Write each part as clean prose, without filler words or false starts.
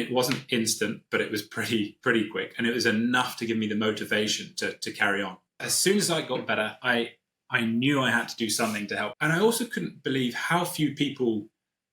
It wasn't instant, but it was pretty quick. And it was enough to give me the motivation to carry on. As soon as I got better, I knew I had to do something to help. And I also couldn't believe how few people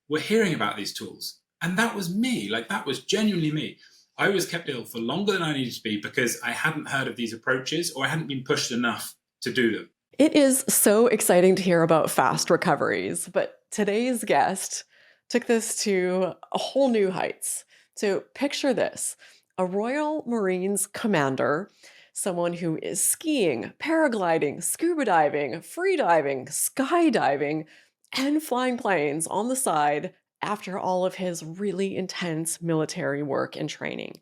were hearing about these tools. And that was me. Like, that was genuinely me. I was kept ill for longer than I needed to be because I hadn't heard of these approaches, or I hadn't been pushed enough to do them. It is so exciting to hear about fast recoveries, but today's guest took this to a whole new heights. So picture this: a Royal Marines commander, someone who is skiing, paragliding, scuba diving, free diving, skydiving, and flying planes on the side after all of his really intense military work and training.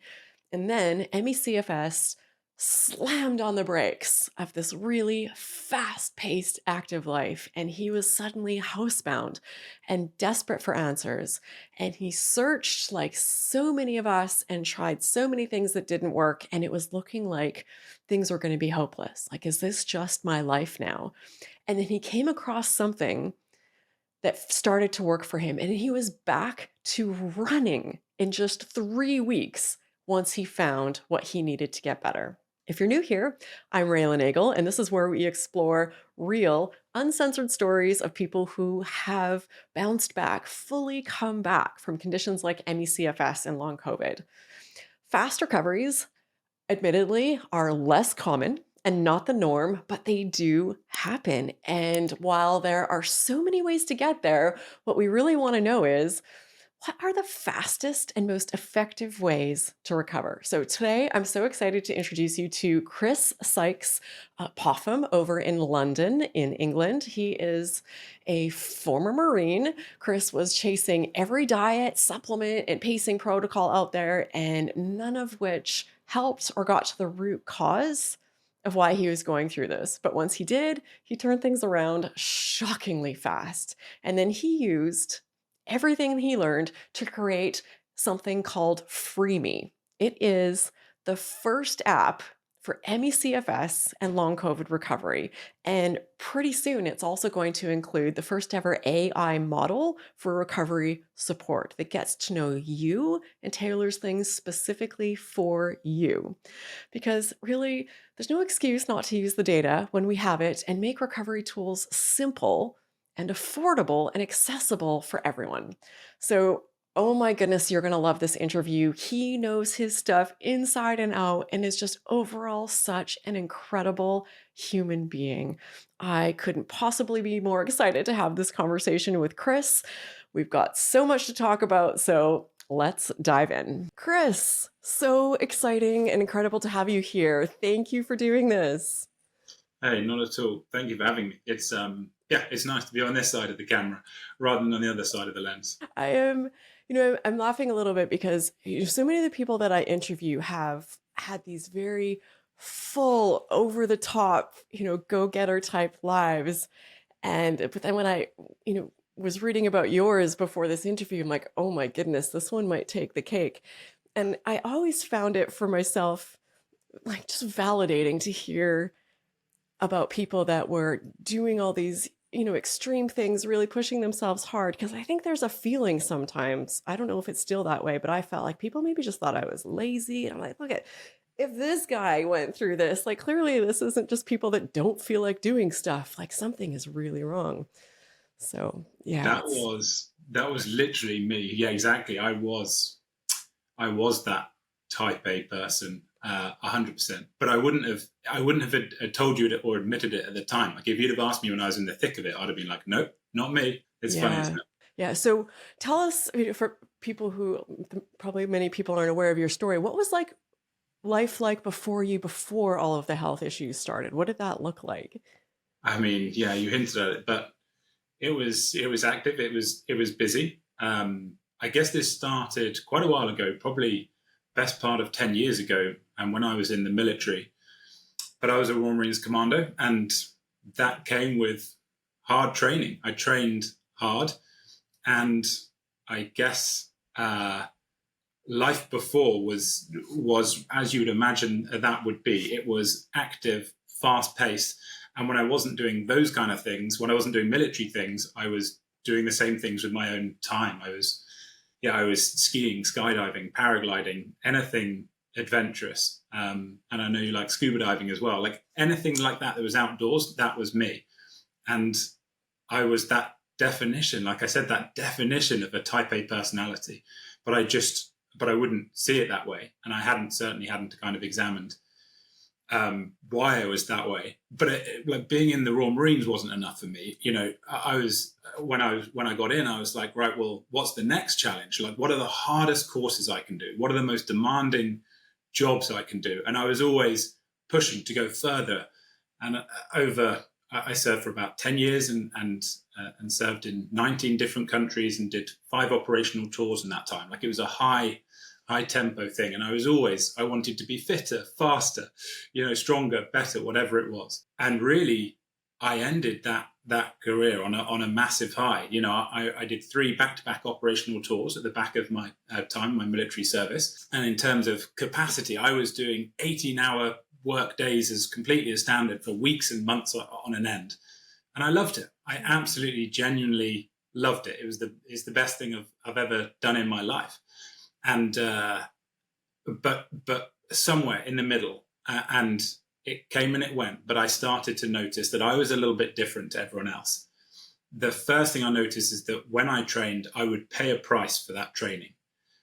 And then CFS slammed on the brakes of this really fast-paced active life, and he was suddenly housebound and desperate for answers. And he searched like so many of us and tried so many things that didn't work, and it was looking like things were going to be hopeless. Like, is this just my life now? And then he came across something that started to work for him, and he was back to running in just 3 weeks once he found what he needed to get better. If you're new here, I'm Raelan Agle, and this is where we explore real, uncensored stories of people who have bounced back, fully come back from conditions like CFS and long COVID. Fast recoveries, admittedly, are less common and not the norm, but they do happen. And while there are so many ways to get there, what we really want to know is, what are the fastest and most effective ways to recover? So today, I'm so excited to introduce you to Chris Sykes-Popham over in London, in England. He is a former Marine. Chris was chasing every diet, supplement, and pacing protocol out there, and none of which helped or got to the root cause of why he was going through this. But once he did, he turned things around shockingly fast. And then he used everything he learned to create something called Freeme. It is the first app for CFS and long COVID recovery. And pretty soon, it's also going to include the first ever AI model for recovery support that gets to know you and tailors things specifically for you. Because really, there's no excuse not to use the data when we have it, and make recovery tools simple and affordable and accessible for everyone. So, oh my goodness, you're going to love this interview. He knows his stuff inside and out and is just overall such an incredible human being. I couldn't possibly be more excited to have this conversation with Chris. We've got so much to talk about, so let's dive in. Chris, so exciting and incredible to have you here. Thank you for doing this. Hey, not at all. Thank you for having me. It's it's nice to be on this side of the camera rather than on the other side of the lens. I am, I'm laughing a little bit because so many of the people that I interview have had these very full, over the top, go-getter type lives. But then when I, was reading about yours before this interview, I'm like, oh my goodness, this one might take the cake. And I always found it for myself, like, just validating to hear about people that were doing all these, extreme things, really pushing themselves hard. Because I think there's a feeling sometimes, I don't know if it's still that way, but I felt like people maybe just thought I was lazy. And I'm like, if this guy went through this, like, clearly this isn't just people that don't feel like doing stuff. Like, something is really wrong. So yeah. That was literally me. Yeah, exactly. I was that type A person, 100%. But I wouldn't have told you it or admitted it at the time. Like, if you'd have asked me when I was in the thick of it, I'd have been like, nope, not me. It's funny, isn't it? Yeah. So tell us, for people who probably many people aren't aware of your story, what was life like before all of the health issues started? What did that look like? I mean, yeah, you hinted at it, but it was active. It was busy. I guess this started quite a while ago, probably best part of 10 years ago, and when I was in the military. But I was a Royal Marine Commando, and that came with hard training. I trained hard, and I guess life before was as you would imagine that would be. It was active, fast-paced, and when I wasn't doing those kind of things, when I wasn't doing military things, I was doing the same things with my own time. I was I was skiing, skydiving, paragliding, anything adventurous. And I know you like scuba diving as well. Like anything like that was outdoors, that was me. And I was that definition, like I said, that definition of a type A personality. But I wouldn't see it that way. And I certainly hadn't kind of examined why I was that way. But like being in the Royal Marines wasn't enough for me. When I got in, I was like, right, well, what's the next challenge? Like, what are the hardest courses I can do? What are the most demanding jobs I can do? And I was always pushing to go further. And I served for about 10 years and served in 19 different countries and did 5 operational tours in that time. Like it was a high tempo thing. And I wanted to be fitter, faster, stronger, better, whatever it was. And really, I ended that career on a massive high. I did 3 back-to-back operational tours at the back of my time, my military service. And in terms of capacity, I was doing 18-hour work days as completely as standard for weeks and months on an end. And I loved it. I absolutely, genuinely loved it. It's the best thing I've ever done in my life. And but somewhere in the middle, and it came and it went, but I started to notice that I was a little bit different to everyone else. The first thing I noticed is that when I trained, I would pay a price for that training.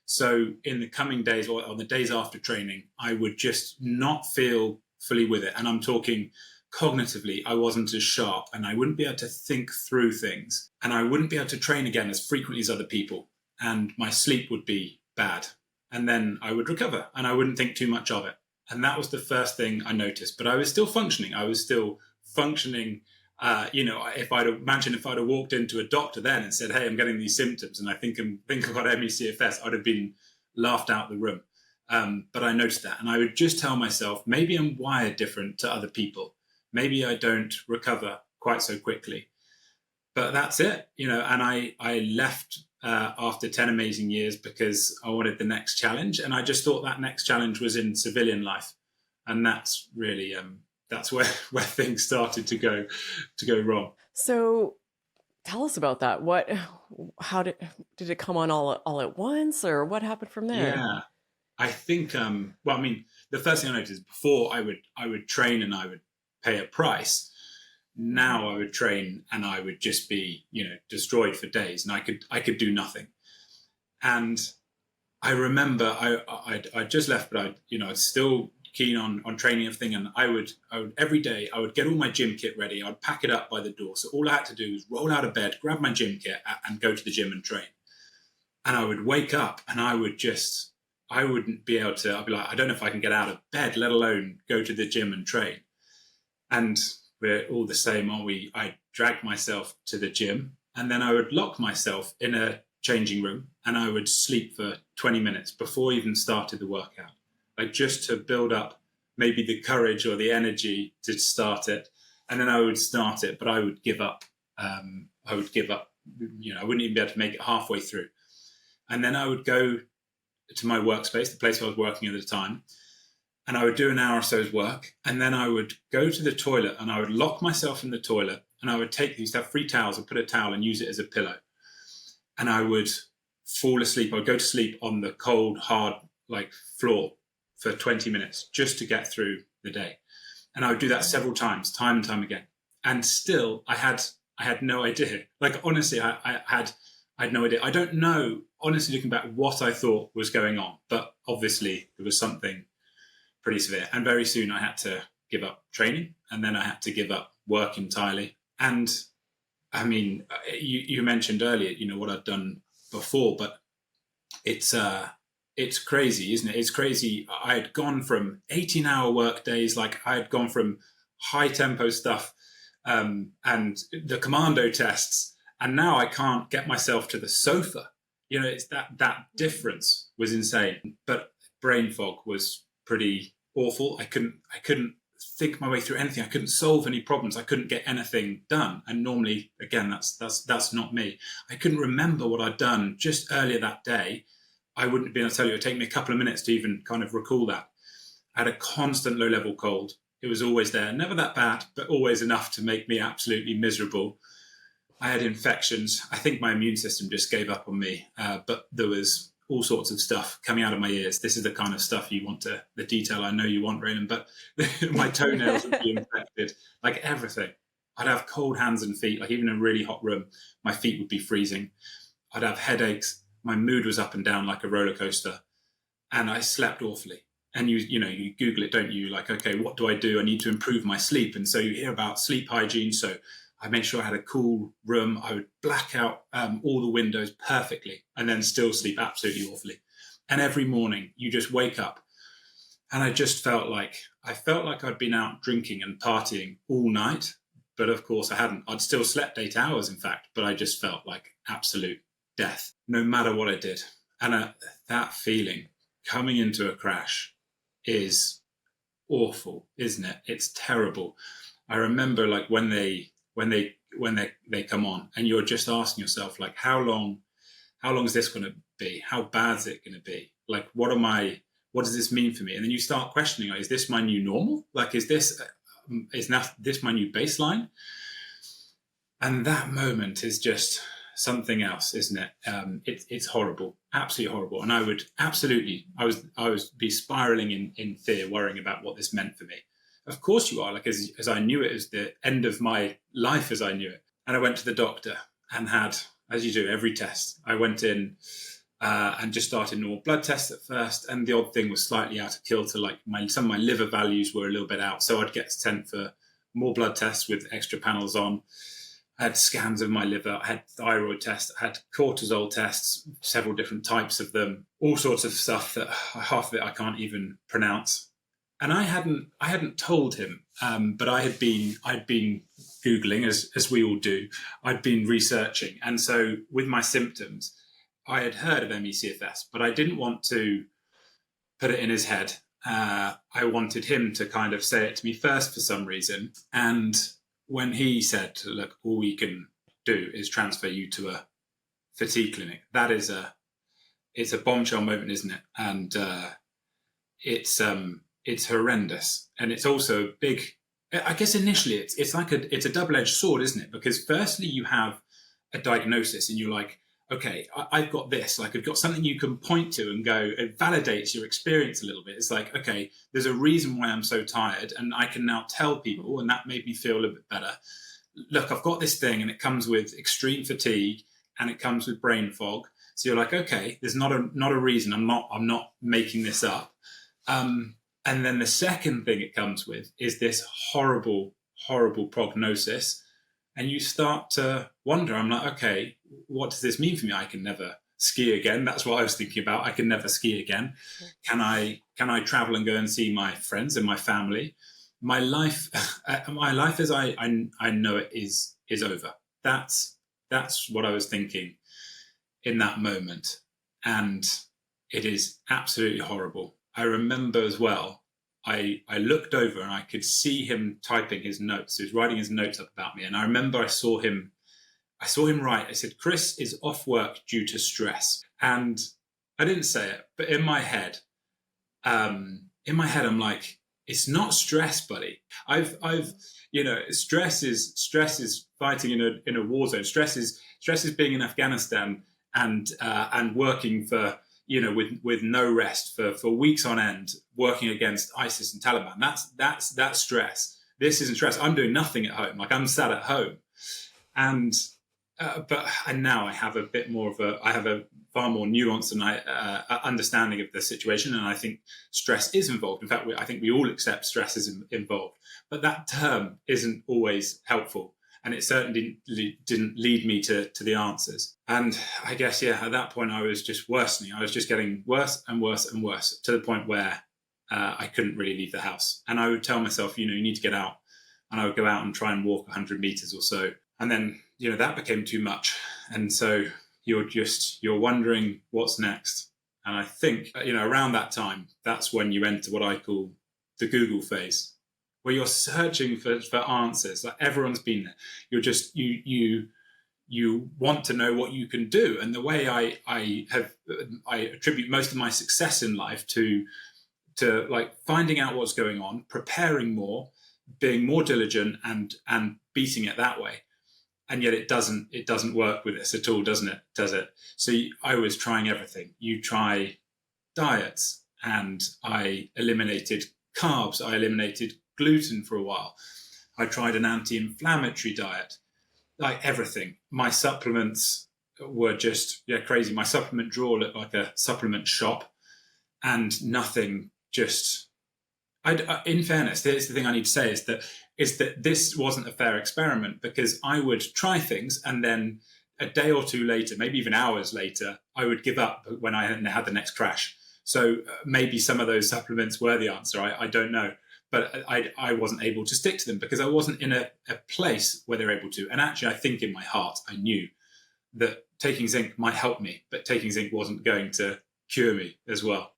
So in the coming days or on the days after training, I would just not feel fully with it. And I'm talking cognitively, I wasn't as sharp and I wouldn't be able to think through things. And I wouldn't be able to train again as frequently as other people. And my sleep would be bad. And then I would recover and I wouldn't think too much of it. And that was the first thing I noticed. But I was still functioning. If I'd have walked into a doctor then and said, hey, I'm getting these symptoms and I think I've got ME/CFS, I'd have been laughed out of the room. But I noticed that. And I would just tell myself, maybe I'm wired different to other people. Maybe I don't recover quite so quickly. But that's it, and I left after 10 amazing years because I wanted the next challenge. And I just thought that next challenge was in civilian life. And that's really, that's where things started to go wrong. So tell us about that. How did it come on all at once, or what happened from there? Yeah, I think, the first thing I noticed before I would train and I would pay a price. Now I would train and I would just be, destroyed for days, and I could do nothing. And I remember I just left, but I'd still keen on training everything. And I would every day I would get all my gym kit ready. I'd pack it up by the door. So all I had to do was roll out of bed, grab my gym kit and go to the gym and train. And I would wake up and I wouldn't be able to, I'd be like, I don't know if I can get out of bed, let alone go to the gym and train. And we're all the same, aren't we? I dragged myself to the gym and then I would lock myself in a changing room and I would sleep for 20 minutes before I even started the workout. Like just to build up maybe the courage or the energy to start it. And then I would start it, but I would give up. I wouldn't even be able to make it halfway through. And then I would go to my workspace, the place I was working at the time, and I would do an hour or so's work. And then I would go to the toilet and I would lock myself in the toilet and I would have 3 towels and put a towel and use it as a pillow. And I would fall asleep. I would go to sleep on the cold, hard, floor for 20 minutes just to get through the day. And I would do that several times, time and time again. And still I had no idea. Honestly, I had no idea. I don't know, honestly, looking back, what I thought was going on, but obviously there was something pretty severe. And very soon I had to give up training and then I had to give up work entirely. And I mean, you mentioned earlier, what I'd done before, but it's crazy, isn't it? It's crazy. I had gone from 18-hour work days, I had gone from high tempo stuff and the commando tests, and now I can't get myself to the sofa. It's that difference was insane. But brain fog was pretty awful. I couldn't think my way through anything. I couldn't solve any problems. I couldn't get anything done. And normally, again, that's not me. I couldn't remember what I'd done just earlier that day. I wouldn't be able to tell you. It'd take me a couple of minutes to even kind of recall that. I had a constant low-level cold. It was always there. Never that bad, but always enough to make me absolutely miserable. I had infections. I think my immune system just gave up on me, but there was all sorts of stuff coming out of my ears. This is the kind of stuff you want to, the detail I know you want, Raelan, but my toenails would be infected, like everything. I'd have cold hands and feet, like even in a really hot room, my feet would be freezing. I'd have headaches. My mood was up and down like a roller coaster, and I slept awfully. And you Google it, don't you? Like, okay, what do I do? I need to improve my sleep. And so you hear about sleep hygiene. So I made sure I had a cool room. I would black out all the windows perfectly and then still sleep absolutely awfully. And every morning you just wake up, and I just felt like I'd been out drinking and partying all night. But of course I hadn't. I'd still slept 8 hours, in fact, but I just felt like absolute death, no matter what I did. And that feeling coming into a crash is awful, isn't it? It's terrible. I remember like when they come on, and you're just asking yourself, like, how long is this going to be? How bad is it going to be? Like, what does this mean for me? And then you start questioning, like, is this my new normal? Like, is this my new baseline? And that moment is just something else, isn't it? It's horrible, absolutely horrible. And I was be spiraling in fear, worrying about what this meant for me. Of course you are, like as I knew it, as the end of my life as I knew it. And I went to the doctor and had, as you do, every test. I went in and just started normal blood tests at first. And the odd thing was slightly out of kilter, like some of my liver values were a little bit out. So I'd get sent for more blood tests with extra panels on. I had scans of my liver, I had thyroid tests, I had cortisol tests, several different types of them, all sorts of stuff that half of it I can't even pronounce. And I hadn't told him, but I'd been Googling, as we all do. I'd been researching. And so with my symptoms, I had heard of ME/CFS, but I didn't want to put it in his head. I wanted him to kind of say it to me first for some reason. And when he said, look, all we can do is transfer you to a fatigue clinic, it's a bombshell moment, isn't it? And it's horrendous. And it's also a big, I guess initially it's like it's a double-edged sword, isn't it? Because firstly you have a diagnosis and you're like, okay, I've got this, like I've got something you can point to and go, it validates your experience a little bit. It's like, okay, there's a reason why I'm so tired, and I can now tell people, and that made me feel a little bit better. Look, I've got this thing and it comes with extreme fatigue and it comes with brain fog. So you're like, okay, there's not a reason. I'm not making this up. And then the second thing it comes with is this horrible, horrible prognosis. And you start to wonder, I'm like, okay, what does this mean for me? I can never ski again. That's what I was thinking about. I can never ski again. Can I travel and go and see my friends and my family? My life as I know it is over. That's what I was thinking in that moment. And it is absolutely horrible. I remember as well, I looked over and I could see him typing his notes. He was writing his notes up about me. And I remember I saw him write. I said, Chris is off work due to stress. And I didn't say it, but in my head, I'm like, it's not stress, buddy. I've stress is fighting in a war zone. Stress is being in Afghanistan and working for, with no rest for weeks on end, working against ISIS and Taliban. That's stress. This isn't stress. I'm doing nothing at home. Like I'm sat at home, and now I have a far more nuanced and understanding of the situation, and I think stress is involved. In fact, I think we all accept stress is involved, but that term isn't always helpful. And it certainly didn't lead me to the answers. And I guess, at that point, I was just worsening. I was just getting worse and worse and worse to the point where I couldn't really leave the house. And I would tell myself, you need to get out. And I would go out and try and walk 100 meters or so. And then, that became too much. And so you're wondering what's next. And I think, around that time, that's when you enter what I call the Google phase, where you're searching for answers. Like everyone's been there. You're just, you want to know what you can do. And the way I attribute most of my success in life to like finding out what's going on, preparing more, being more diligent and beating it that way. and yet it doesn't work with this at all, doesn't it? Does it? So I was trying everything. You try diets, and I eliminated carbs. I eliminated gluten for a while. I tried an anti-inflammatory diet, like everything. My supplements were just crazy. My supplement drawer looked like a supplement shop, and nothing just. In fairness, here's the thing I need to say is that this wasn't a fair experiment, because I would try things and then a day or two later, maybe even hours later, I would give up when I had the next crash. So maybe some of those supplements were the answer. I don't know. But I wasn't able to stick to them because I wasn't in a place where they're able to. And actually, I think in my heart, I knew that taking zinc might help me, but taking zinc wasn't going to cure me as well.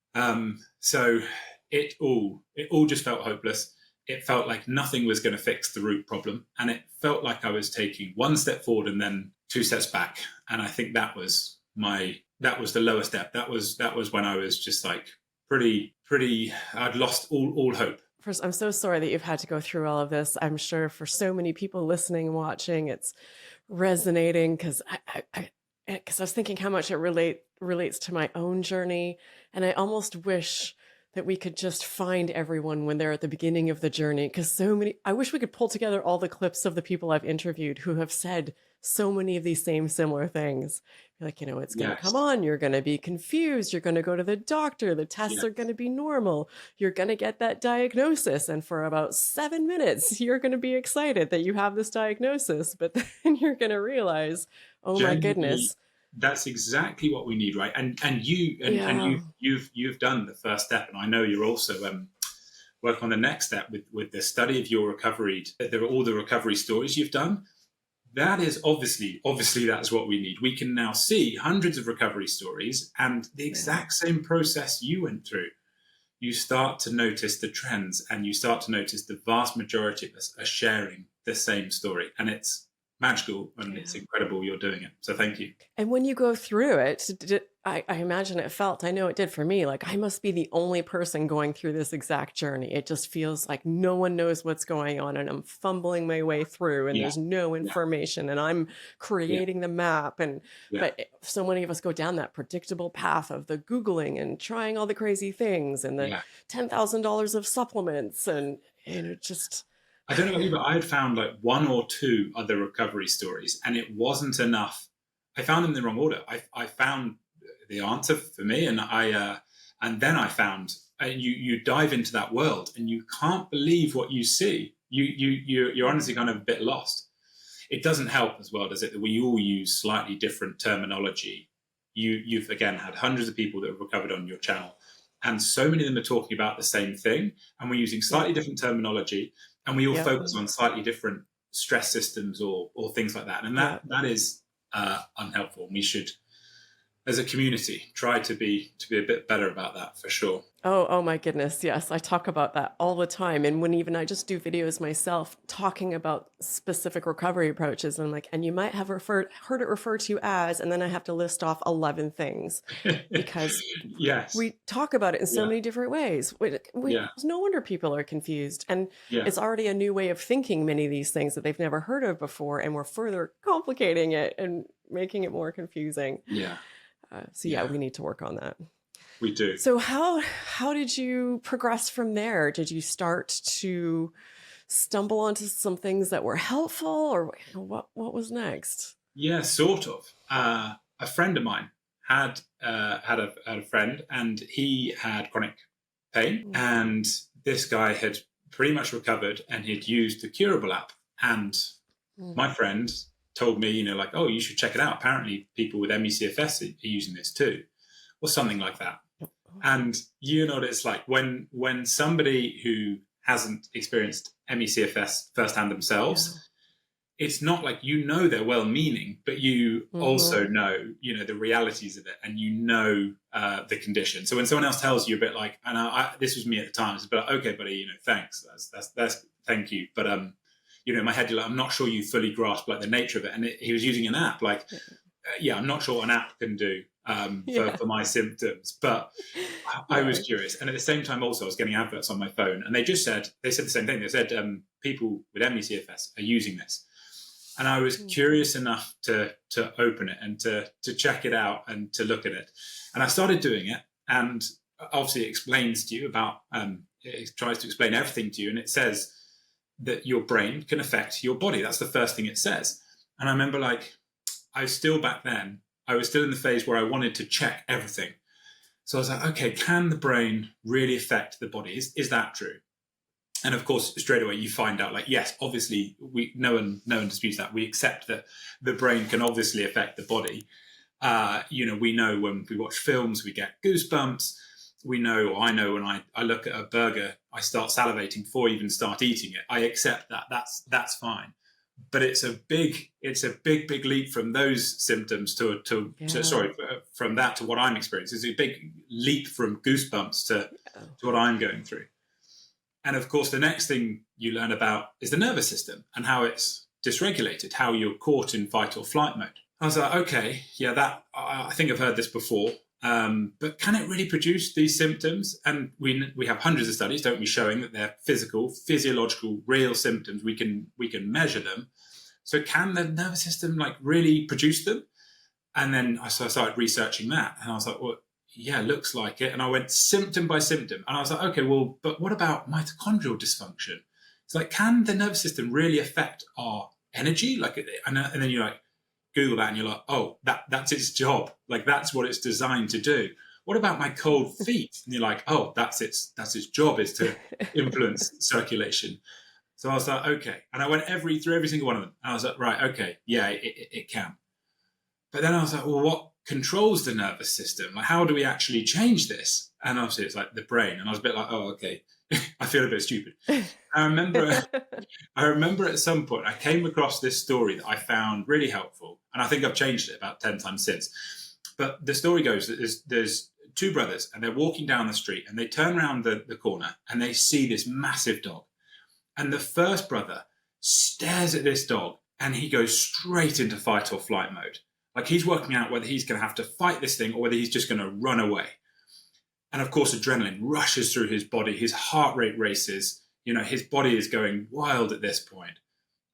So it all just felt hopeless. It felt like nothing was going to fix the root problem. And it felt like I was taking one step forward and then two steps back. And I think that was the lower step. That was when I was just like pretty, I'd lost all hope. First, I'm so sorry that you've had to go through all of this. I'm sure for so many people listening and watching, it's resonating, because I was thinking how much it relates to my own journey. And I almost wish that we could just find everyone when they're at the beginning of the journey, because I wish we could pull together all the clips of the people I've interviewed who have said so many of these similar things. Like, it's going to come on, you're going to be confused, you're going to go to the doctor, the tests are going to be normal, you're going to get that diagnosis, and for about 7 minutes, you're going to be excited that you have this diagnosis, but then you're going to realize, oh my goodness. That's exactly what we need, right? And you've done the first step, and I know you're also work on the next step with the study of your recovery. There are all the recovery stories you've done. That is obviously that's what we need. We can now see hundreds of recovery stories and the exact same process you went through. You start to notice the trends, and you start to notice the vast majority of us are sharing the same story, and it's magical, and it's incredible you're doing it. So thank you. And when you go through it, I imagine I know it did for me, like I must be the only person going through this exact journey. It just feels like no one knows what's going on, and I'm fumbling my way through, and there's no information, and I'm creating the map. But so many of us go down that predictable path of the Googling and trying all the crazy things and the $10,000 of supplements, and it just... I don't know about you, but I had found like one or two other recovery stories, and it wasn't enough. I found them in the wrong order. I found the answer for me, and then I found you dive into that world, and you can't believe what you see. You're honestly kind of a bit lost. It doesn't help as well, does it, that we all use slightly different terminology. You've again had hundreds of people that have recovered on your channel, and so many of them are talking about the same thing, and we're using slightly different terminology. And we all focus on slightly different stress systems or things like that. And that is unhelpful. We should, as a community, try to be a bit better about that, for sure. Oh my goodness. Yes. I talk about that all the time. And when even I just do videos myself talking about specific recovery approaches, and I'm like, and you might have heard it referred to as, and then I have to list off 11 things, because we talk about it in so many different ways. No wonder people are confused. And it's already a new way of thinking many of these things that they've never heard of before. And we're further complicating it and making it more confusing. We need to work on that. We do. So how did you progress from there? Did you start to stumble onto some things that were helpful, or what was next? Yeah, sort of. A friend of mine had a friend, and he had chronic pain, and this guy had pretty much recovered, and he'd used the Curable app. And my friend told me, oh, you should check it out. Apparently people with ME/CFS are using this too, or something like that. And you know what it's like when somebody who hasn't experienced ME/CFS firsthand themselves, it's not like they're well-meaning, but you also know the realities of it, and the condition. So when someone else tells you a bit like, and this was me at the time, it's like, okay, buddy, thanks, that's thank you, but in my head, you're like, I'm not sure you fully grasp like the nature of it. And he was using an app, like, I'm not sure what an app can do for my symptoms, but I was curious. And at the same time, also, I was getting adverts on my phone, and they said the same thing. They said people with ME/CFS are using this. And I was Mm. curious enough to open it and to check it out and to look at it. And I started doing it, and obviously it explains to you about, it tries to explain everything to you, and it says that your brain can affect your body. That's the first thing it says. And I remember, like, I was still back then, I was still in the phase where I wanted to check everything. So I was like, okay, can the brain really affect the body? Is that true? And of course, straight away you find out, like, yes, obviously, no one disputes that. We accept that the brain can obviously affect the body. We know when we watch films, we get goosebumps. We know, or I know, when I look at a burger, I start salivating before I even start eating it. I accept that. That's fine. But it's a big leap from those symptoms Yeah. from that to what I'm experiencing. It's a big leap from goosebumps Yeah. to what I'm going through. And of course, the next thing you learn about is the nervous system and how it's dysregulated, how you're caught in fight or flight mode. I was like, okay, yeah, I think I've heard this before, but can it really produce these symptoms? And we have hundreds of studies, don't we, showing that they're physical, physiological, real symptoms. We can measure them. So can the nervous system, like, really produce them? And then I started researching that, and I was like, well, yeah, looks like it. And I went symptom by symptom, and I was like, okay, well, but what about mitochondrial dysfunction? It's like, can the nervous system really affect our energy? Like, and then you, like, Google that, and you're like, oh, that's its job. Like, that's what it's designed to do. What about my cold feet? And you're like, oh, that's its job, is to influence circulation. So I was like, okay, and I went through every single one of them. And I was like, right, okay, yeah, it can. But then I was like, well, what controls the nervous system? Like, how do we actually change this? And obviously, it's like the brain. And I was a bit like, oh, okay, I feel a bit stupid. I remember at some point I came across this story that I found really helpful, and I think I've changed it about 10 times since. But the story goes that there's two brothers, and they're walking down the street, and they turn around the corner, and they see this massive dog. And the first brother stares at this dog, and he goes straight into fight or flight mode. Like, he's working out whether he's going to have to fight this thing or whether he's just going to run away. And of course, adrenaline rushes through his body. His heart rate races. His body is going wild at this point.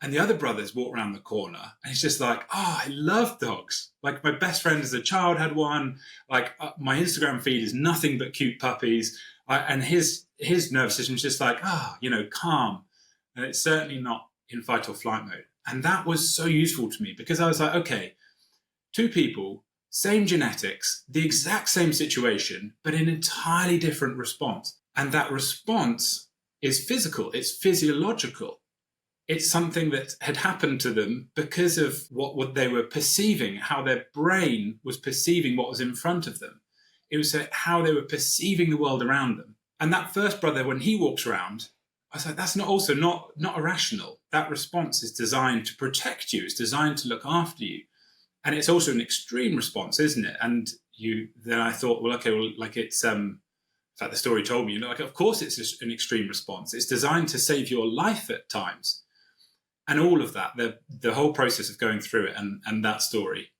And the other brothers walk around the corner, and he's just like, oh, I love dogs. Like, my best friend as a child had one. Like, my Instagram feed is nothing but cute puppies. And his nervous system is just like, calm. And it's certainly not in fight or flight mode. And that was so useful to me, because I was like, okay, two people, same genetics, the exact same situation, but an entirely different response. And that response is physical, it's physiological. It's something that had happened to them because of what they were perceiving, how their brain was perceiving what was in front of them. It was how they were perceiving the world around them. And that first brother, when he walks around, I was like, that's not irrational. That response is designed to protect you. It's designed to look after you. And it's also an extreme response, isn't it? And then I thought, well, okay, well, like, it's, in fact, the story told me, like, of course it's an extreme response. It's designed to save your life at times. And all of that, the whole process of going through it and that story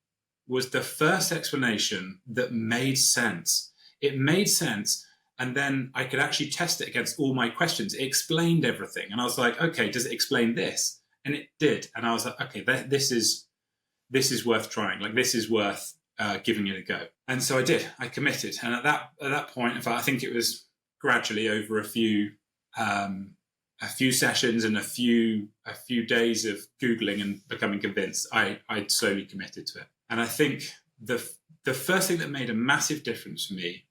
was the first explanation that made sense. It made sense. And then I could actually test it against all my questions. It explained everything. And I was like, okay, does it explain this? And it did. And I was like, okay, this is worth trying. Like, this is worth giving it a go. And so I did. I committed. And at that point, in fact, I think it was gradually over a few sessions and a few days of Googling and becoming convinced, I slowly committed to it. And I think the first thing that made a massive difference for me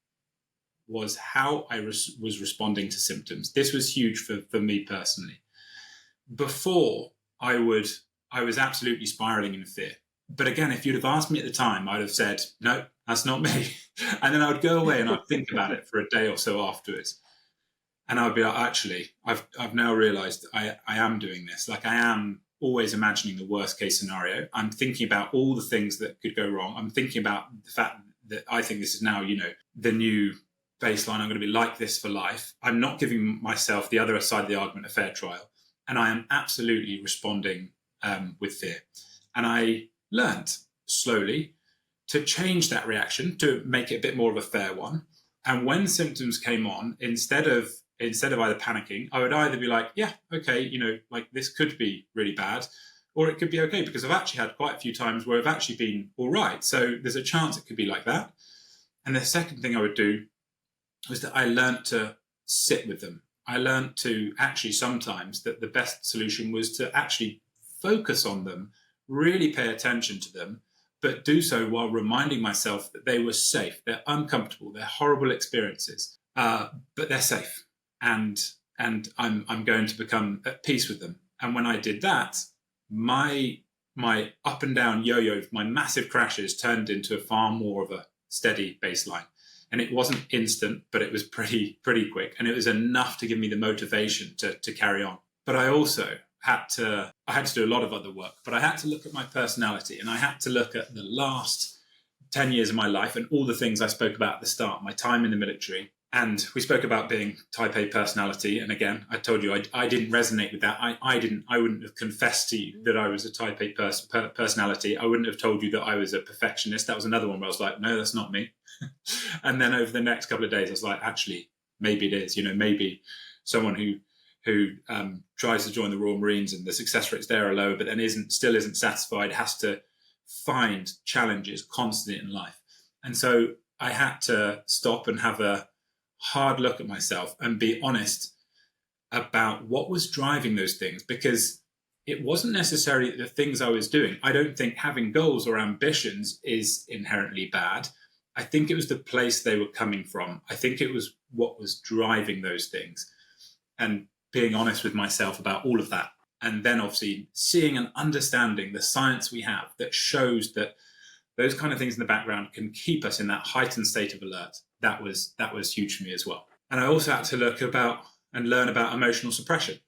was how I was responding to symptoms. This was huge for me personally. Before, I was absolutely spiraling in fear. But again, if you'd have asked me at the time, I'd have said, no, that's not me. And then I would go away and I'd think about it for a day or so afterwards. And I'd be like, actually, I've now realized I am doing this. Like, I am always imagining the worst case scenario. I'm thinking about all the things that could go wrong. I'm thinking about the fact that I think this is now, the new baseline. I'm going to be like this for life. I'm not giving myself, the other side of the argument, a fair trial. And I am absolutely responding with fear. And I learned slowly to change that reaction, to make it a bit more of a fair one. And when symptoms came on, instead of either panicking, I would either be like, yeah, okay, like, this could be really bad. or it could be okay, because I've actually had quite a few times where I've actually been all right. So there's a chance it could be like that. And the second thing I would do was that I learned to sit with them. I learned to actually sometimes that the best solution was to actually focus on them, really pay attention to them, but do so while reminding myself that they were safe. They're uncomfortable, they're horrible experiences, but they're safe. And I'm going to become at peace with them. And when I did that, my up and down yo-yo, my massive crashes turned into far more of a steady baseline. And it wasn't instant, but it was pretty quick. And it was enough to give me the motivation to carry on. But I also had to do a lot of other work, but I had to look at my personality, and I had to look at the last 10 years of my life and all the things I spoke about at the start, my time in the military. And we spoke about being type A personality. And again, I told you I didn't resonate with that. I wouldn't have confessed to you that I was a type A personality. I wouldn't have told you that I was a perfectionist. That was another one where I was like, no, that's not me. And then over the next couple of days, I was like, actually, maybe it is. Maybe someone who tries to join the Royal Marines and the success rates there are lower, but then still isn't satisfied, has to find challenges constantly in life. And so I had to stop and have a hard look at myself and be honest about what was driving those things, because it wasn't necessarily the things I was doing. I don't think having goals or ambitions is inherently bad. I think it was the place they were coming from. I think it was what was driving those things, and being honest with myself about all of that. And then obviously seeing and understanding the science we have that shows that those kind of things in the background can keep us in that heightened state of alert. That was huge for me as well. And I also had to look about and learn about emotional suppression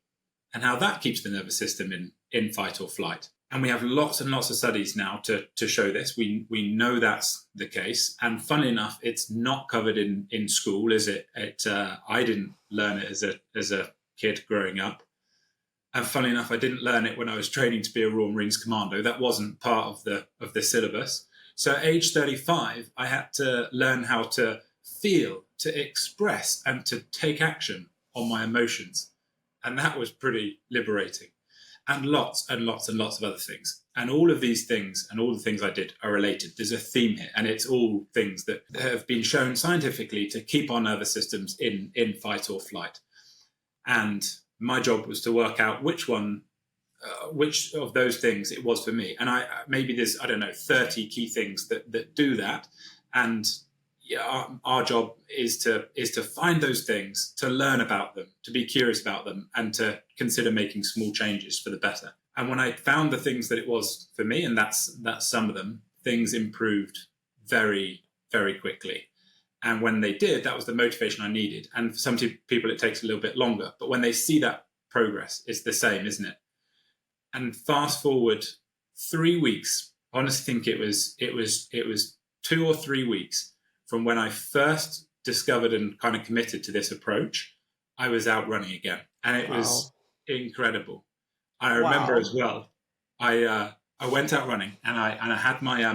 and how that keeps the nervous system in fight or flight. And we have lots and lots of studies now to show this. We know that's the case. And funnily enough, it's not covered in school, is it? I didn't learn it as a kid growing up. And funnily enough, I didn't learn it when I was training to be a Royal Marines Commando. That wasn't part of the syllabus. So at age 35, I had to learn how to feel, to express, and to take action on my emotions. And that was pretty liberating. And lots and lots and lots of other things. And all of these things and all the things I did are related. There's a theme here, and it's all things that have been shown scientifically to keep our nervous systems in fight or flight. And my job was to work out which of those things it was for me. And maybe there's, 30 key things that do that. And yeah, our job is to find those things, to learn about them, to be curious about them, and to consider making small changes for the better. And when I found the things that it was for me, and that's some of them, things improved very, very quickly. And when they did, that was the motivation I needed. And for some people, it takes a little bit longer. But when they see that progress, it's the same, isn't it? And fast forward 3 weeks, I honestly think it was 2 or 3 weeks from when I first discovered and kind of committed to this approach, I was out running again. And it was incredible. I remember as well, I went out running, and I had my,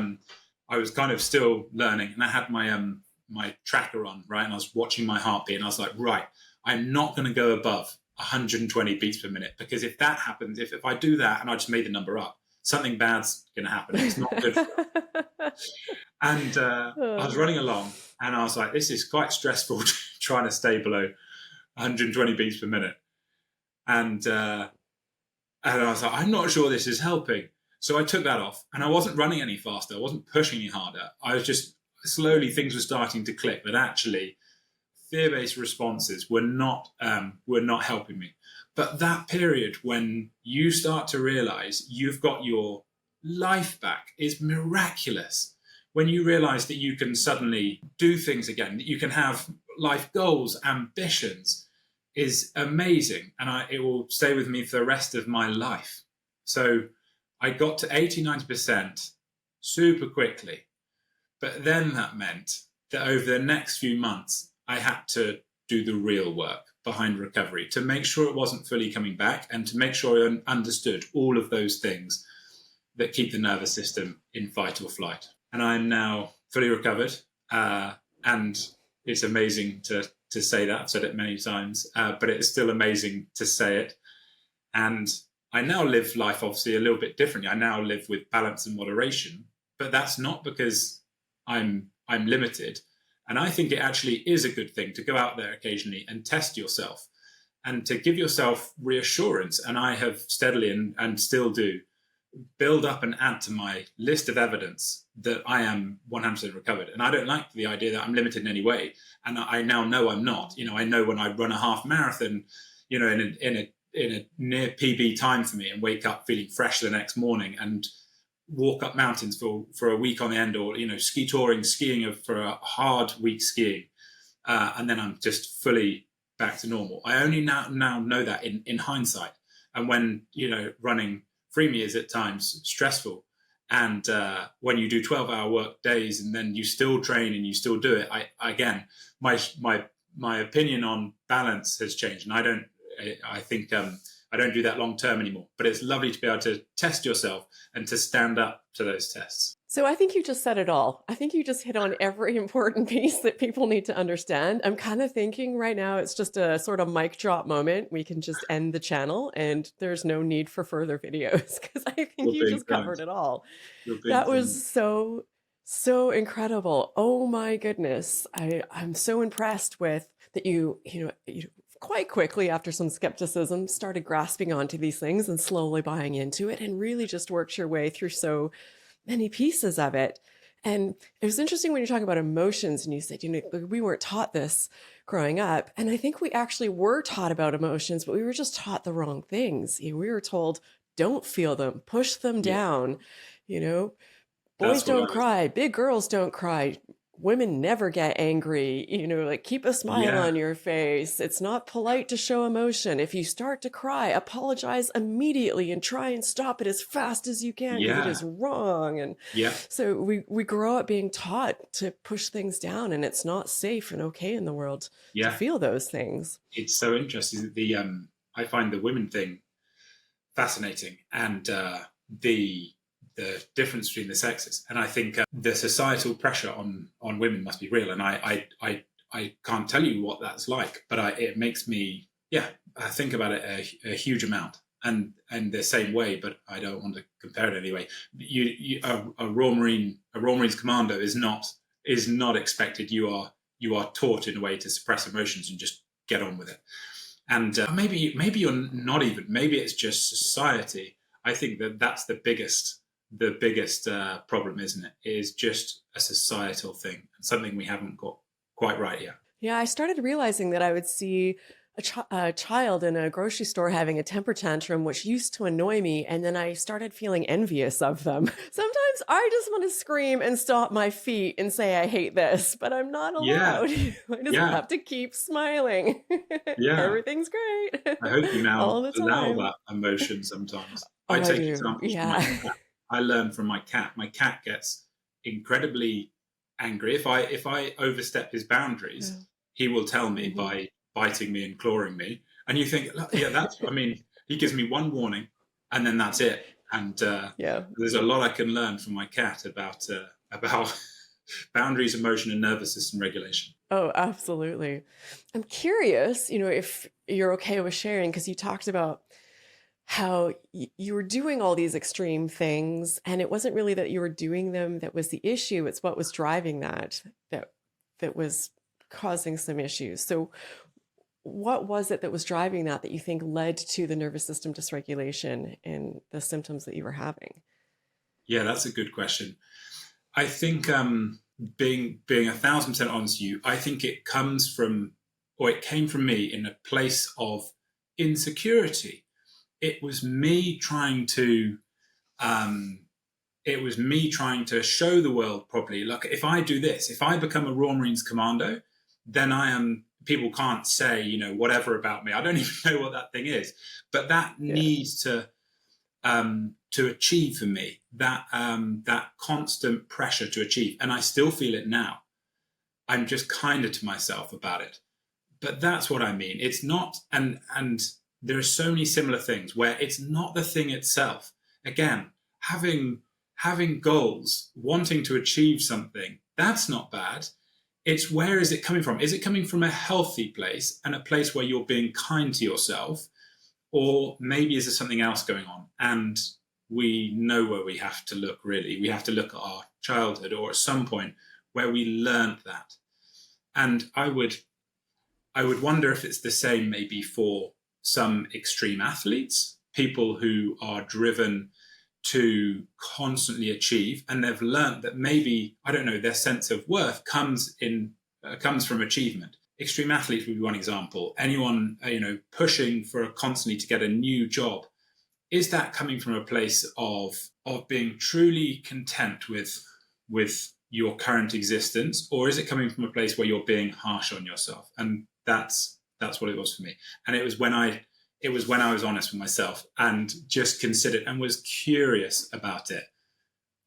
I was kind of still learning, and I had my tracker on, right? And I was watching my heartbeat, and I was like, right, I'm not going to go above 120 beats per minute, because if that happens, if I do that and I just made the number up, something bad's going to happen. It's not good for it. And I was running along, and I was like, this is quite stressful trying to stay below 120 beats per minute. And I was like, I'm not sure this is helping. So I took that off, and I wasn't running any faster. I wasn't pushing any harder. I was just slowly, things were starting to click, but actually fear-based responses were not helping me. But that period when you start to realize you've got your life back is miraculous. When you realize that you can suddenly do things again, that you can have life goals, ambitions, is amazing. And it will stay with me for the rest of my life. So I got to 80-90% super quickly. But then that meant that over the next few months, I had to do the real work behind recovery to make sure it wasn't fully coming back, and to make sure I understood all of those things that keep the nervous system in fight or flight. And I'm now fully recovered. And it's amazing to say that. I've said it many times, but it's still amazing to say it. And I now live life obviously a little bit differently. I now live with balance and moderation, but that's not because I'm limited. And I think it actually is a good thing to go out there occasionally and test yourself and to give yourself reassurance. And I have steadily and still do build up and add to my list of evidence that I am 100% recovered. And I don't like the idea that I'm limited in any way. And I now know I'm not. I know when I run a half marathon, in a near PB time for me and wake up feeling fresh the next morning and walk up mountains for a week on the end, or ski touring, skiing for a hard week skiing, and then I'm just fully back to normal. I only now know that in hindsight. And when running Freeme is at times stressful, and when you do 12-hour work days and then you still train and you still do it, my opinion on balance has changed, and I think I don't do that long term anymore. But it's lovely to be able to test yourself and to stand up to those tests. So I think you just said it all. I think you just hit on every important piece that people need to understand. I'm kind of thinking right now it's just a sort of mic drop moment. We can just end the channel and there's no need for further videos, because I think you just covered it all. That was so incredible. Oh my goodness. I'm so impressed with that you quite quickly, after some skepticism, started grasping onto these things and slowly buying into it, and really just worked your way through so many pieces of it. And it was interesting when you're talking about emotions, and you said, we weren't taught this growing up. And I think we actually were taught about emotions, but we were just taught the wrong things. We were told, don't feel them, push them down. Boys don't cry, big girls don't cry. Women never get angry, like keep a smile on your face. It's not polite to show emotion. If you start to cry, apologize immediately and try and stop it as fast as you can, because it is wrong. And so we grow up being taught to push things down, and it's not safe and okay in the world to feel those things. It's so interesting. I find the women thing fascinating, and the difference between the sexes. And I think the societal pressure on women must be real. And I can't tell you what that's like, but it makes me, I think about it a huge amount. And the same way, but I don't want to compare it anyway. A Royal Marines Commando is not expected. You are taught in a way to suppress emotions and just get on with it. And maybe you're not even. Maybe it's just society. I think that's the biggest problem, isn't it? It is just a societal thing, and something we haven't got quite right yet. Yeah, I started realizing that I would see a child in a grocery store having a temper tantrum, which used to annoy me, and then I started feeling envious of them. Sometimes I just want to scream and stomp my feet and say, I hate this, but I'm not allowed. I just have to keep smiling. Everything's great. I hope you now allow that emotion sometimes. I take examples from my cat. I learn from my cat. My cat gets incredibly angry. If I overstep his boundaries, he will tell me by biting me and clawing me. And you think, he gives me one warning and then that's it. And there's a lot I can learn from my cat about boundaries, emotion, and nervous system regulation. Oh, absolutely. I'm curious, if you're okay with sharing, because you talked about how you were doing all these extreme things, and it wasn't really that you were doing them that was the issue. It's what was driving that was causing some issues. So what was it that was driving that you think led to the nervous system dysregulation and the symptoms that you were having? Yeah, that's a good question. I think being 1,000% honest with you, I think it came from me in a place of insecurity. It was me trying to show the world properly. Look, if I do this, if I become a Royal Marines Commando, then people can't say, whatever about me. I don't even know what that thing is, but that needs to achieve for me, that constant pressure to achieve. And I still feel it now. I'm just kinder to myself about it. But that's what I mean. It's not, and there are so many similar things where it's not the thing itself. Again, having goals, wanting to achieve something, that's not bad. It's where is it coming from? Is it coming from a healthy place and a place where you're being kind to yourself? Or maybe is there something else going on? And we know where we have to look, really. We have to look at our childhood or at some point where we learned that. And I would wonder if it's the same maybe for some extreme athletes, people who are driven to constantly achieve, and they've learned that maybe, I don't know, their sense of worth comes from achievement. Extreme athletes would be one example. Anyone, pushing for constantly to get a new job. Is that coming from a place of being truly content with your current existence, or is it coming from a place where you're being harsh on yourself? And that's what it was for me. And it was when I was honest with myself and just considered and was curious about it.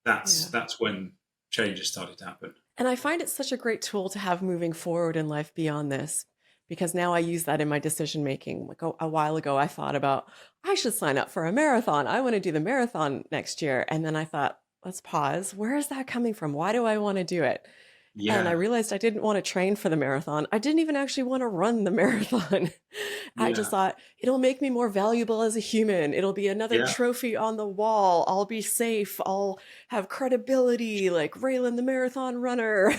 That's when changes started to happen. And I find it such a great tool to have moving forward in life beyond this, because now I use that in my decision making. Like a while ago, I thought about, I should sign up for a marathon. I want to do the marathon next year. And then I thought, let's pause. Where is that coming from? Why do I want to do it? Yeah. And I realized I didn't want to train for the marathon. I didn't even actually want to run the marathon. I just thought it'll make me more valuable as a human. It'll be another trophy on the wall. I'll be safe. I'll have credibility like Raelan, the marathon runner.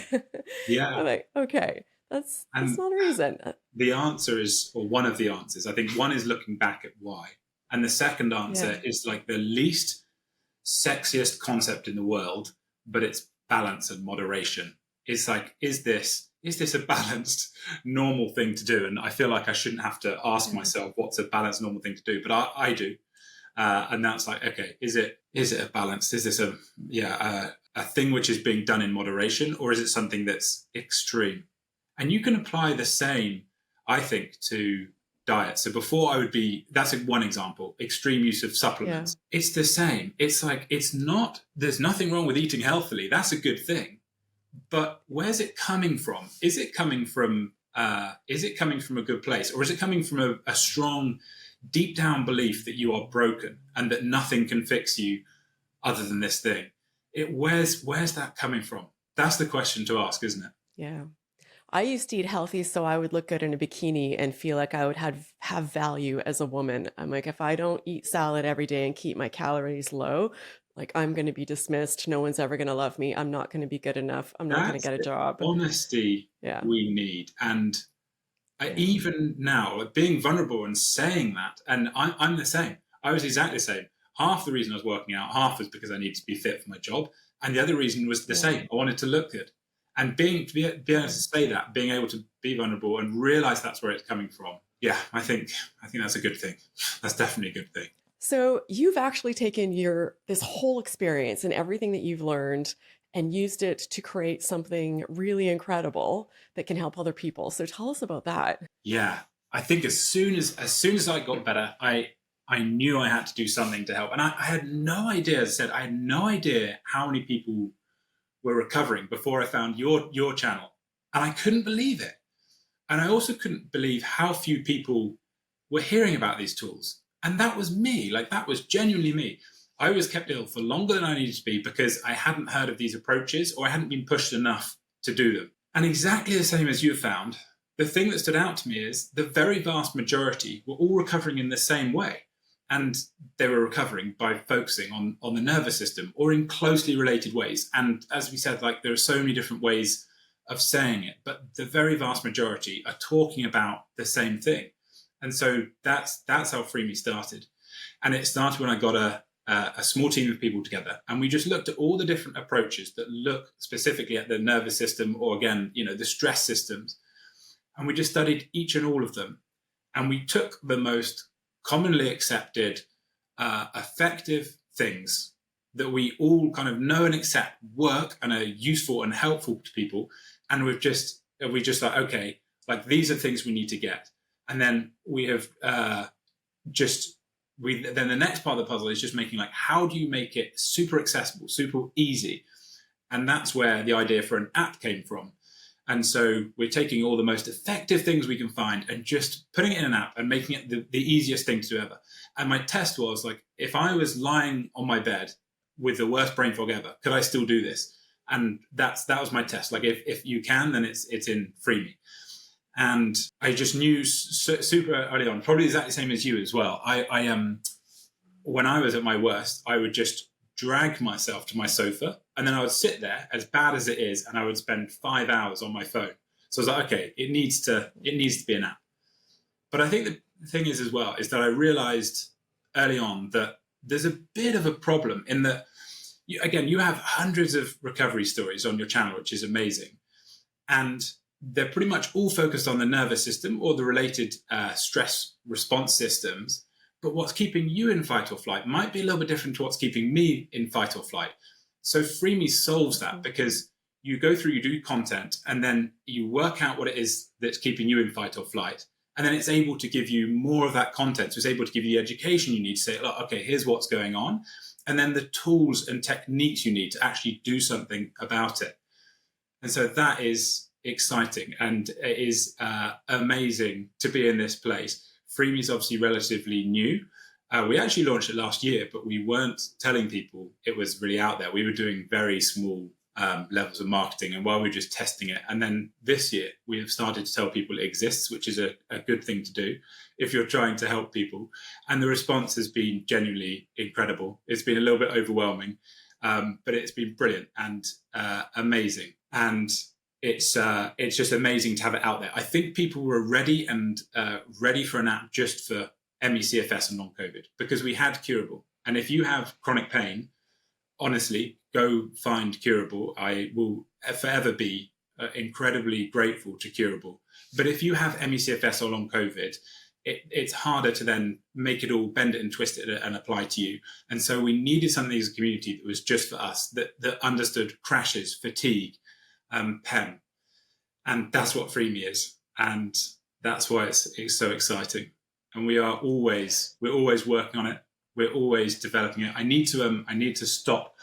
Yeah. I'm like, okay, that's not a reason. The answer is, or one of the answers, I think one is looking back at why. And the second answer is like the least sexiest concept in the world, but it's balance and moderation. It's like, is this a balanced, normal thing to do? And I feel like I shouldn't have to ask myself what's a balanced, normal thing to do, but I do. And that's like, okay, is it a balance? Is this a thing which is being done in moderation, or is it something that's extreme? And you can apply the same, I think, to diet. So before that's one example, extreme use of supplements. Yeah. It's the same. It's like, there's nothing wrong with eating healthily. That's a good thing. But where's it coming from? Is it coming from a good place, or is it coming from a strong, deep down belief that you are broken and that nothing can fix you other than this thing? Where's that coming from? That's the question to ask, isn't it? Yeah. I used to eat healthy so I would look good in a bikini and feel like I would have value as a woman. I'm like, if I don't eat salad every day and keep my calories low, like I'm going to be dismissed. No one's ever going to love me. I'm not going to be good enough. I'm not going to get a job. Honesty we need. And even now, like being vulnerable and saying that, and I'm the same. I was exactly the same. Half the reason I was working out, half was because I needed to be fit for my job. And the other reason was the same. I wanted to look good. And being able to say that, being able to be vulnerable and realize that's where it's coming from. Yeah, I think that's a good thing. That's definitely a good thing. So you've actually taken this whole experience and everything that you've learned and used it to create something really incredible that can help other people. So tell us about that. Yeah, I think as soon as I got better, I knew I had to do something to help. And I had no idea, as I said, I had no idea how many people were recovering before I found your channel. And I couldn't believe it. And I also couldn't believe how few people were hearing about these tools. And that was me. Like, that was genuinely me. I was kept ill for longer than I needed to be because I hadn't heard of these approaches, or I hadn't been pushed enough to do them. And exactly the same as you found, the thing that stood out to me is the very vast majority were all recovering in the same way. And they were recovering by focusing on the nervous system or in closely related ways. And as we said, like, there are so many different ways of saying it, but the very vast majority are talking about the same thing. And so that's how Freeme started. And it started when I got a small team of people together, and we just looked at all the different approaches that look specifically at the nervous system, or again, the stress systems. And we just studied each and all of them. And we took the most commonly accepted, effective things that we all kind of know and accept work and are useful and helpful to people. And we just like, okay, like, these are things we need to get. And then we have then the next part of the puzzle is just making, like, how do you make it super accessible, super easy? And that's where the idea for an app came from. And so we're taking all the most effective things we can find and just putting it in an app and making it the easiest thing to do ever. And my test was, like, if I was lying on my bed with the worst brain fog ever, could I still do this? And that was my test. Like, if you can, then it's in Freeme. And I just knew super early on, probably exactly the same as you as well. When I was at my worst, I would just drag myself to my sofa, and then I would sit there, as bad as it is, and I would spend 5 hours on my phone. So I was like, okay, it needs to be an app. But I think the thing is as well is that I realized early on that there's a bit of a problem in that, you have hundreds of recovery stories on your channel, which is amazing. And they're pretty much all focused on the nervous system or the related stress response systems. But what's keeping you in fight or flight might be a little bit different to what's keeping me in fight or flight. So Freeme solves that, because you go through, you do content, and then you work out what it is that's keeping you in fight or flight. And then it's able to give you more of that content. So it's able to give you the education you need to say, look, okay, here's what's going on. And then the tools and techniques you need to actually do something about it. And so that is exciting, and it is amazing to be in this place. Freeme is obviously relatively new. We actually launched it last year, but we weren't telling people it was really out there. We were doing very small levels of marketing, and while we were just testing it. And then this year, we have started to tell people it exists, which is a good thing to do if you're trying to help people. And the response has been genuinely incredible. It's been a little bit overwhelming, but it's been brilliant and amazing. And it's just amazing to have it out there. I think people were ready for an app just for ME/CFS and long COVID, because we had Curable. And if you have chronic pain, honestly, go find Curable. I will forever be incredibly grateful to Curable. But if you have ME/CFS or long COVID, it's harder to then make it all, bend it and twist it and apply to you. And so we needed something as a community that was just for us, that understood crashes, fatigue, PEM. And that's what Freeme is. And that's why it's so exciting. And we're always working on it. We're always developing it. I need to stop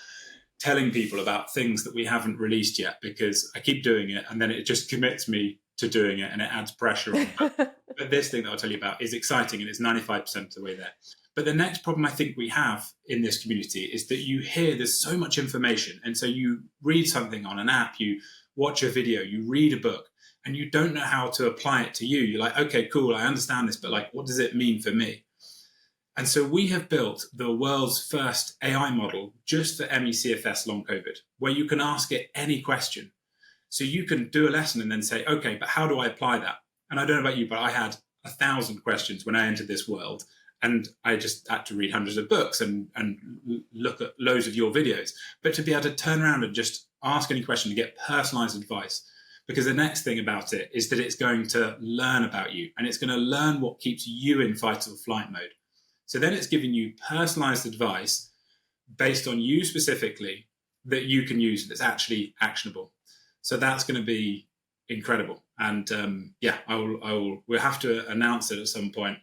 telling people about things that we haven't released yet, because I keep doing it and then it just commits me to doing it and it adds pressure on. But this thing that I'll tell you about is exciting, and it's 95% of the way there. But the next problem I think we have in this community is that you hear there's so much information. And so you read something on an app, you watch a video, you read a book, and you don't know how to apply it to you. You're like, okay, cool, I understand this, but like, what does it mean for me? And so we have built the world's first AI model just for ME/CFS long COVID, where you can ask it any question. So you can do a lesson and then say, okay, but how do I apply that? And I don't know about you, but I had 1,000 questions when I entered this world. And I just had to read hundreds of books and look at loads of your videos. But to be able to turn around and just ask any question and get personalized advice, because the next thing about it is that it's going to learn about you, and it's going to learn what keeps you in fight or flight mode. So then it's giving you personalized advice based on you specifically that you can use, that's actually actionable. So that's going to be incredible. And we'll have to announce it at some point,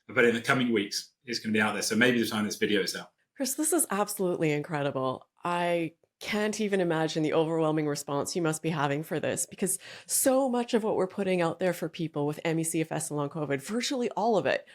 but in the coming weeks, it's going to be out there. So maybe the time this video is out. Chris, this is absolutely incredible. I can't even imagine the overwhelming response you must be having for this, because so much of what we're putting out there for people with ME/CFS and long COVID, virtually all of it,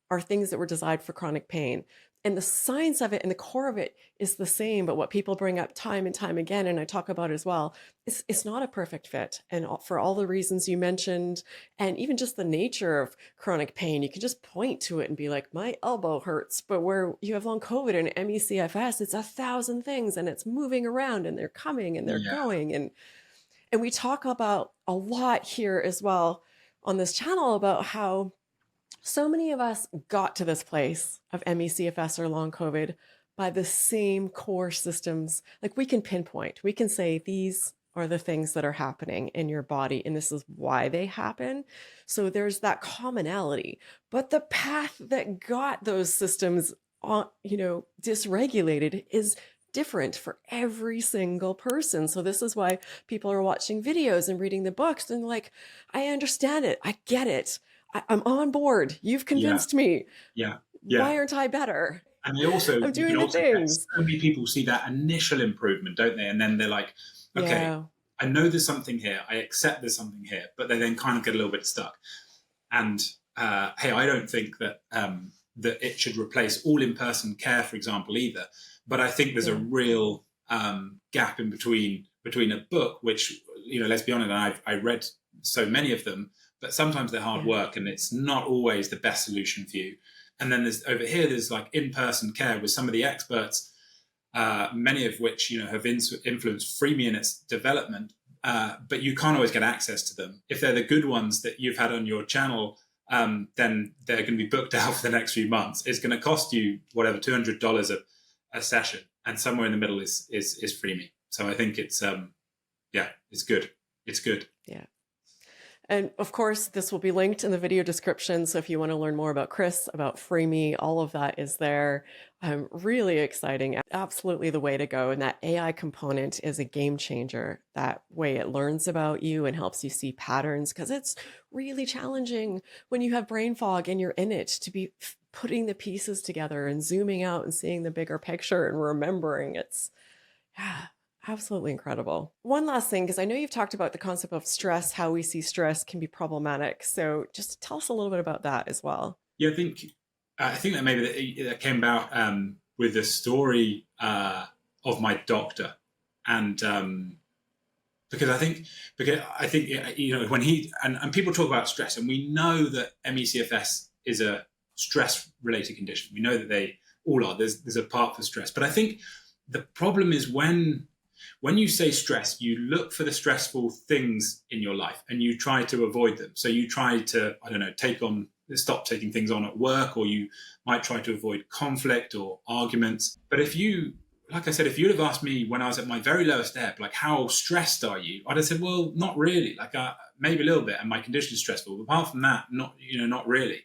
are things that were designed for chronic pain. And the science of it and the core of it is the same, but what people bring up time and time again, and I talk about as well, it's not a perfect fit. And for all the reasons you mentioned, and even just the nature of chronic pain, you can just point to it and be like, my elbow hurts. But where you have long COVID and ME/CFS, it's 1,000 things, and it's moving around, and they're coming and they're going. And we talk about a lot here as well on this channel about how so many of us got to this place of ME/CFS or long COVID by the same core systems. Like, we can pinpoint, we can say these are the things that are happening in your body, and this is why they happen. So there's that commonality, but the path that got those systems dysregulated is different for every single person. So this is why people are watching videos and reading the books and like, I understand it, I get it, I'm on board. You've convinced me. Yeah. Why aren't I better? And they also, I'm doing the things. So many people see that initial improvement, don't they? And then they're like, okay, I know there's something here. I accept there's something here, but they then kind of get a little bit stuck. And hey, I don't think that that it should replace all in-person care, for example, either. But I think there's a real gap in between a book, which, let's be honest, I read so many of them, but sometimes they're hard Yeah. work, and it's not always the best solution for you. And then there's over here, there's like in-person care with some of the experts, many of which have influenced Freeme in its development, but you can't always get access to them. If they're the good ones that you've had on your channel, then they're going to be booked out for the next few months. It's going to cost you whatever $200 a session, and somewhere in the middle is Freeme. So I think it's it's good. It's good. Yeah. And of course, this will be linked in the video description. So if you want to learn more about Chris, about Freeme, all of that is there. Really exciting. Absolutely the way to go. And that AI component is a game changer. That way it learns about you and helps you see patterns, because it's really challenging when you have brain fog and you're in it to be putting the pieces together and zooming out and seeing the bigger picture and remembering. It's, yeah. Absolutely incredible. One last thing, because I know you've talked about the concept of stress, how we see stress can be problematic. So just tell us a little bit about that as well. Yeah, I think that maybe that came about with the story of my doctor, and because I think when he and people talk about stress, and we know that ME/CFS is a stress-related condition. We know that they all are. There's a part for stress, but I think the problem is when you say stress, you look for the stressful things in your life and you try to avoid them. So you try to, I don't know, stop taking things on at work, or you might try to avoid conflict or arguments. But if you, like I said, if you'd have asked me when I was at my very lowest ebb, like, how stressed are you? I'd have said, well, not really. Like maybe a little bit, and my condition is stressful. But apart from that, not really.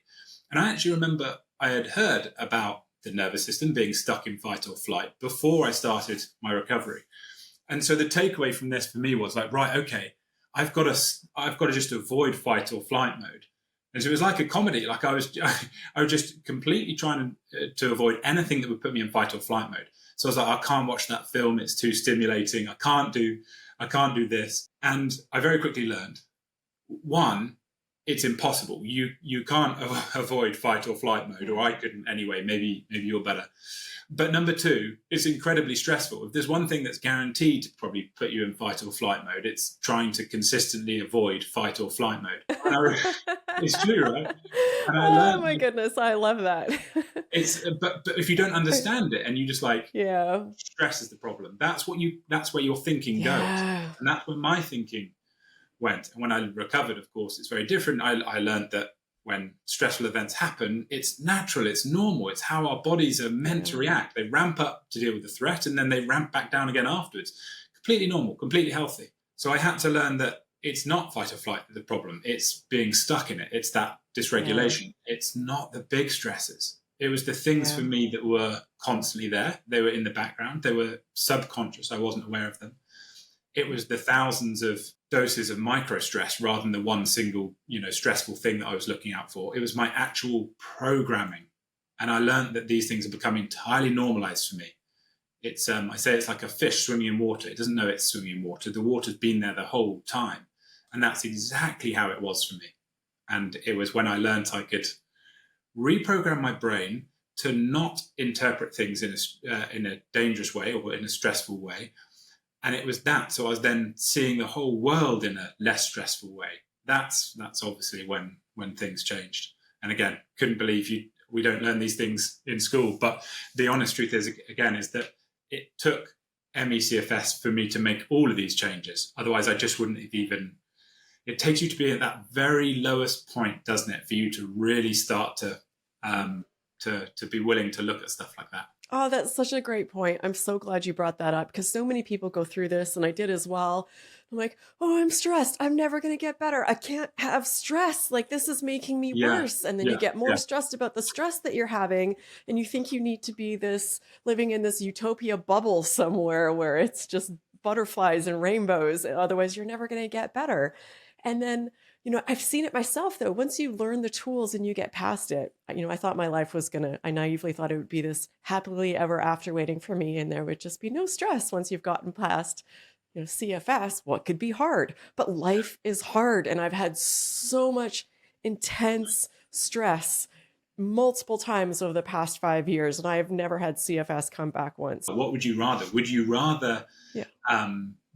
And I actually remember I had heard about the nervous system being stuck in fight or flight before I started my recovery. And so the takeaway from this for me was like, right, okay, I've got to just avoid fight or flight mode. And so it was like a comedy. Like I was just completely trying to avoid anything that would put me in fight or flight mode. So I was like, I can't watch that film. It's too stimulating. I can't do this. And I very quickly learned, one, it's impossible. You can't avoid fight or flight mode, or I couldn't anyway. Maybe you're better. But number two, it's incredibly stressful. If there's one thing that's guaranteed to probably put you in fight or flight mode, it's trying to consistently avoid fight or flight mode. It's true, right? And I learned, oh my goodness, I love that. but if you don't understand it and you just like, yeah, stress is the problem. That's where your thinking goes, and that's where my thinking went. And when I recovered, of course, it's very different. I learned that when stressful events happen, it's natural, it's normal, it's how our bodies are meant to react. They ramp up to deal with the threat, and then they ramp back down again afterwards. Completely normal, completely healthy. So I had to learn that it's not fight or flight the problem. It's being stuck in it. It's that dysregulation. It's not the big stresses. It was the things for me that were constantly there. They were in the background. They were subconscious. I wasn't aware of them. It was the thousands of doses of micro stress rather than the one single, stressful thing that I was looking out for. It was my actual programming. And I learned that these things have become entirely normalized for me. It's, I say it's like a fish swimming in water. It doesn't know it's swimming in water. The water's been there the whole time. And that's exactly how it was for me. And it was when I learned I could reprogram my brain to not interpret things in a dangerous way or in a stressful way. And it was that. So I was then seeing the whole world in a less stressful way. That's obviously when things changed. And again, couldn't believe we don't learn these things in school. But the honest truth is that it took ME/CFS for me to make all of these changes. Otherwise, I just wouldn't have even. It takes you to be at that very lowest point, doesn't it, for you to really start to be willing to look at stuff like that. Oh, that's such a great point. I'm so glad you brought that up, because so many people go through this, and I did as well. I'm like, oh, I'm stressed. I'm never going to get better. I can't have stress. Like, this is making me worse. And then you get more stressed about the stress that you're having. And you think you need to be living in this utopia bubble somewhere where it's just butterflies and rainbows. Otherwise, you're never going to get better. And then, I've seen it myself, though. Once you learn the tools and you get past it, I thought my life was I naively thought it would be this happily ever after waiting for me. And there would just be no stress once you've gotten past, CFS. What could be hard? But life is hard. And I've had so much intense stress multiple times over the past 5 years. And I have never had CFS come back once. What would you rather? Would you rather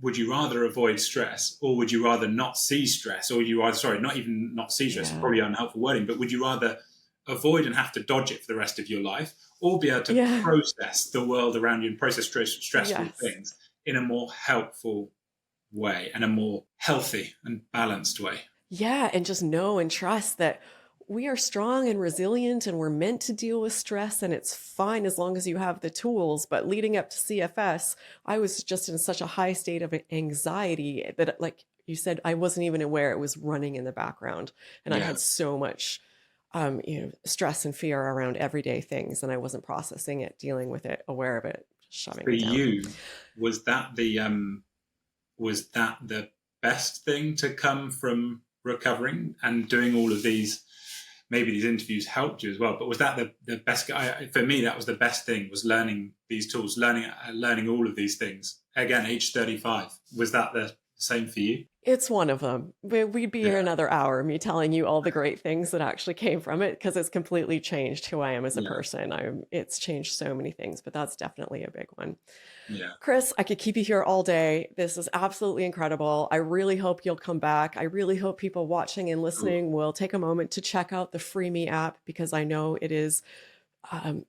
would you rather avoid stress, or would you rather not see stress, or you rather, sorry, not even not see stress, Yeah. probably unhelpful wording, but would you rather avoid and have to dodge it for the rest of your life, or be able to Yeah. process the world around you and process stressful Yes. things in a more helpful way and a more healthy and balanced way? Yeah, and just know and trust that we are strong and resilient and we're meant to deal with stress and it's fine as long as you have the tools. But leading up to CFS, I was just in such a high state of anxiety that, like you said, I wasn't even aware it was running in the background. And I Yeah. had so much stress and fear around everyday things, and I wasn't processing it, dealing with it, aware of it, just shoving For it down. you, was that the best thing to come from recovering and doing all of these? Maybe these interviews helped you as well, but was that the best? For me, that was the best thing, was learning these tools, learning all of these things. Again, age 35, was that the same for you? It's one of them. We'd be here Yeah, another hour, me telling you all the great things that actually came from it, because it's completely changed who I am as a yeah, person. It's changed so many things, but that's definitely a big one. yeah. Chris, I could keep you here all day. This is absolutely incredible. I really hope you'll come back. I really hope people watching and Cool. listening will take a moment to check out the Freeme app, because I know it is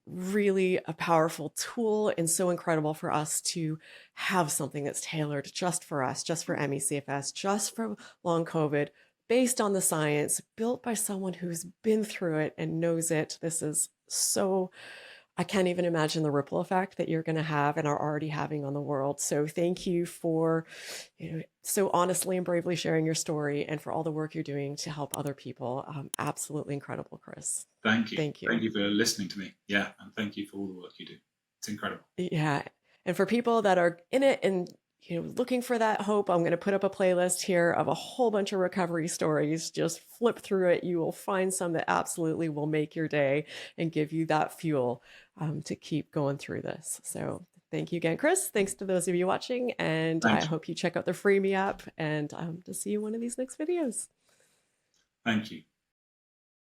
really a powerful tool and so incredible for us to have something that's tailored just for us, just for ME/CFS, just for long COVID, based on the science, built by someone who's been through it and knows it. This is so, I can't even imagine the ripple effect that you're going to have and are already having on the world. So thank you for, so honestly and bravely sharing your story, and for all the work you're doing to help other people. Absolutely incredible, Chris. Thank you. Thank Thank you. you for listening to me. Yeah, and thank you for all the work you do. It's incredible. Yeah. And for people that are in it and looking for that hope, I'm going to put up a playlist here of a whole bunch of recovery stories. Just flip through it. You will find some that absolutely will make your day and give you that fuel to keep going through this. So thank you again, Chris. Thanks to those of you watching. And I Thanks. hope you check out the Freeme app, and to see you in one of these next videos. Thank you.